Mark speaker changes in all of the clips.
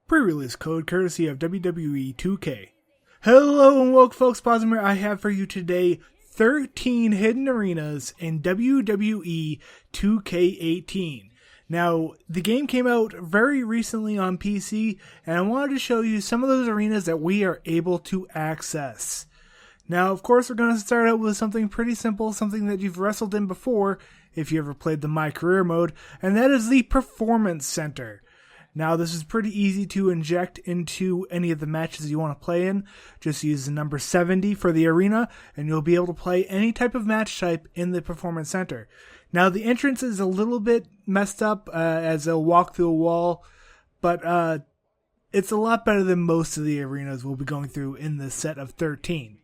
Speaker 1: Pre-release code courtesy of WWE 2K. Hello and welcome folks, Posmer. I have for you today 13 hidden arenas in WWE 2K18. Now, the game came out very recently on PC, and I wanted to show you some of those arenas that we are able to access. Now, of course, we're going to start out with something pretty simple, something that you've wrestled in before, if you ever played the My Career mode, and that is the Performance Center. Now, this is pretty easy to inject into any of the matches you want to play in. Just use the number 70 for the arena, and you'll be able to play any type of match type in the Performance Center. Now, the entrance is a little bit messed up as they'll walk through a wall, but it's a lot better than most of the arenas we'll be going through in this set of 13.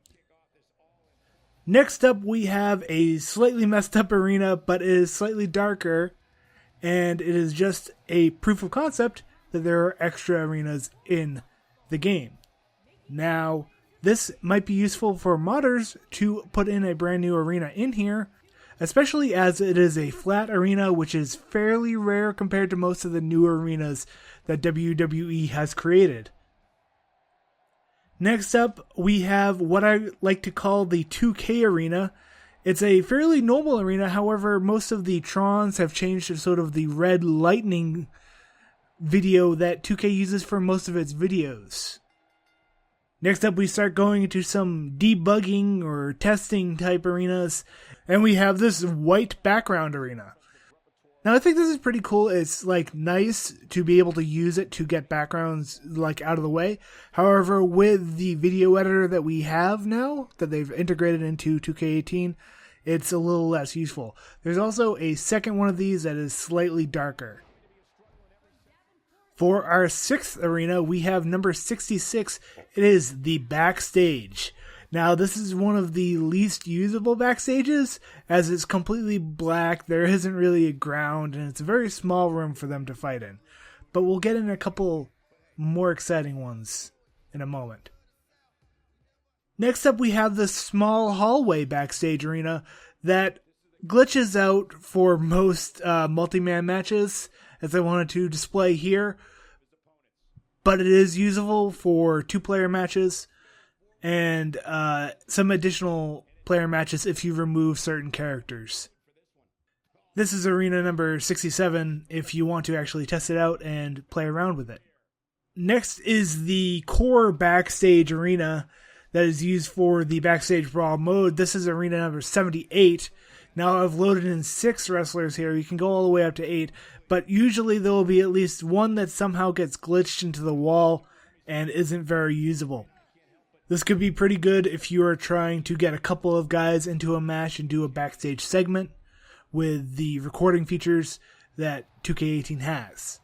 Speaker 1: Next up, we have a slightly messed up arena, but it is slightly darker, and it is just a proof of concept that there are extra arenas in the game. Now, this might be useful for modders to put in a brand new arena in here, especially as it is a flat arena, which is fairly rare compared to most of the new arenas that WWE has created. Next up, we have what I like to call the 2K arena. It's a fairly normal arena, however, most of the Trons have changed to sort of the red lightning video that 2K uses for most of its videos. Next up, we start going into some debugging or testing type arenas, and we have this white background arena. Now, I think this is pretty cool. It's nice to be able to use it to get backgrounds out of the way. However, with the video editor that we have now, that they've integrated into 2K18, it's a little less useful. There's also a second one of these that is slightly darker. For our 6th arena, we have number 66. It is the backstage. Now, this is one of the least usable backstages, as it's completely black, there isn't really a ground, and it's a very small room for them to fight in. But we'll get in a couple more exciting ones in a moment. Next up, we have the small hallway backstage arena that glitches out for most multi-man matches, as I wanted to display here. But it is usable for 2-player matches, and some additional player matches if you remove certain characters. This is arena number 67 if you want to actually test it out and play around with it. Next is the core backstage arena that is used for the Backstage Brawl mode. This is arena number 78. Now, I've loaded in 6 wrestlers here. You can go all the way up to 8, but usually there will be at least one that somehow gets glitched into the wall and isn't very usable. This could be pretty good if you are trying to get a couple of guys into a match and do a backstage segment with the recording features that 2K18 has.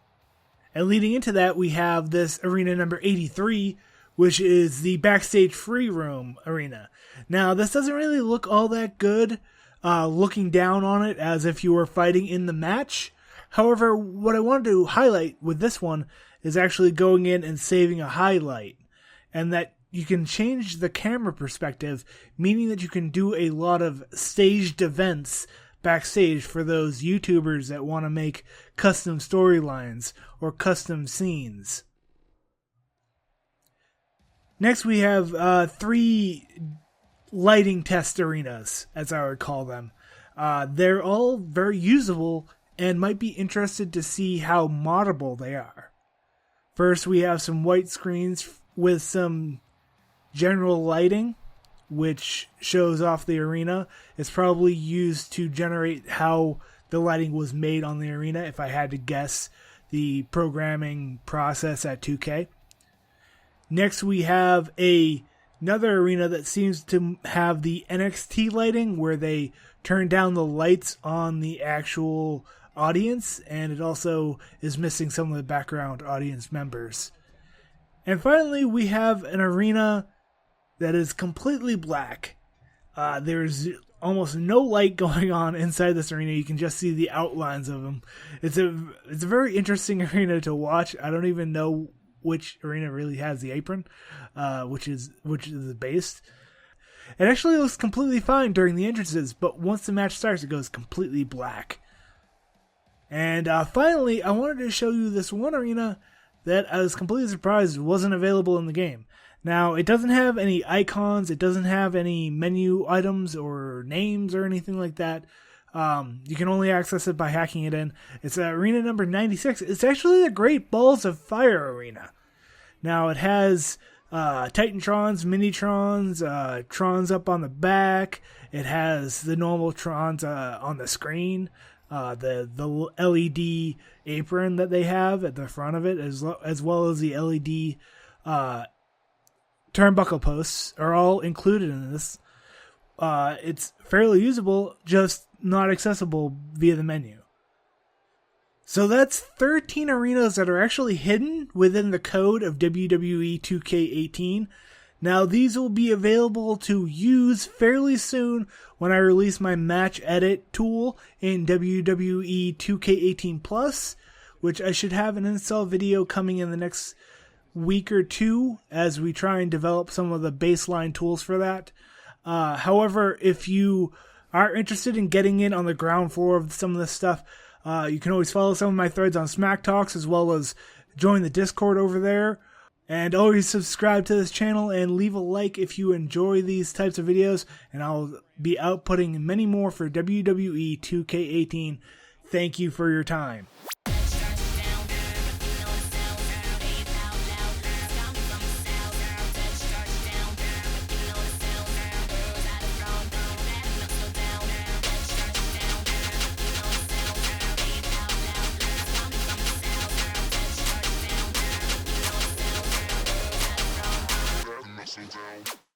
Speaker 1: And leading into that, we have this arena number 83, which is the backstage free room arena. Now, this doesn't really look all that good looking down on it as if you were fighting in the match. However, what I wanted to highlight with this one is actually going in and saving a highlight, and that you can change the camera perspective, meaning that you can do a lot of staged events backstage for those YouTubers that want to make custom storylines or custom scenes. Next, we have 3 lighting test arenas, as I would call them. They're all very usable and might be interested to see how moddable they are. First, we have some white screens with some general lighting, which shows off the arena. It's probably used to generate how the lighting was made on the arena, if I had to guess the programming process at 2K. Next, we have another arena that seems to have the NXT lighting, where they turn down the lights on the actual audience, and it also is missing some of the background audience members. And finally, we have an arena that is completely black. There's almost no light going on inside this arena. You can just see the outlines of them. It's a very interesting arena to watch. I don't even know which arena really has the apron, which is the base. It actually looks completely fine during the entrances, but once the match starts, it goes completely black. And finally, I wanted to show you this one arena that I was completely surprised wasn't available in the game. Now, it doesn't have any icons, it doesn't have any menu items or names or anything like that. You can only access it by hacking it in. It's arena number 96. It's actually the Great Balls of Fire arena. Now, it has Titantrons, Minitrons, Trons up on the back. It has the normal Trons on the screen. The LED apron that they have at the front of it, as well as the LED turnbuckle posts are all included in this. It's fairly usable, just not accessible via the menu. So that's 13 arenas that are actually hidden within the code of WWE 2K18. Now, these will be available to use fairly soon when I release my match edit tool in WWE 2K18 Plus, which I should have an install video coming in the next week or two as we try and develop some of the baseline tools for that. However, if you are interested in getting in on the ground floor of some of this stuff, you can always follow some of my threads on Smack Talks, as well as join the Discord over there. And always subscribe to this channel and leave a like if you enjoy these types of videos. And I'll be outputting many more for WWE 2K18. Thank you for your time.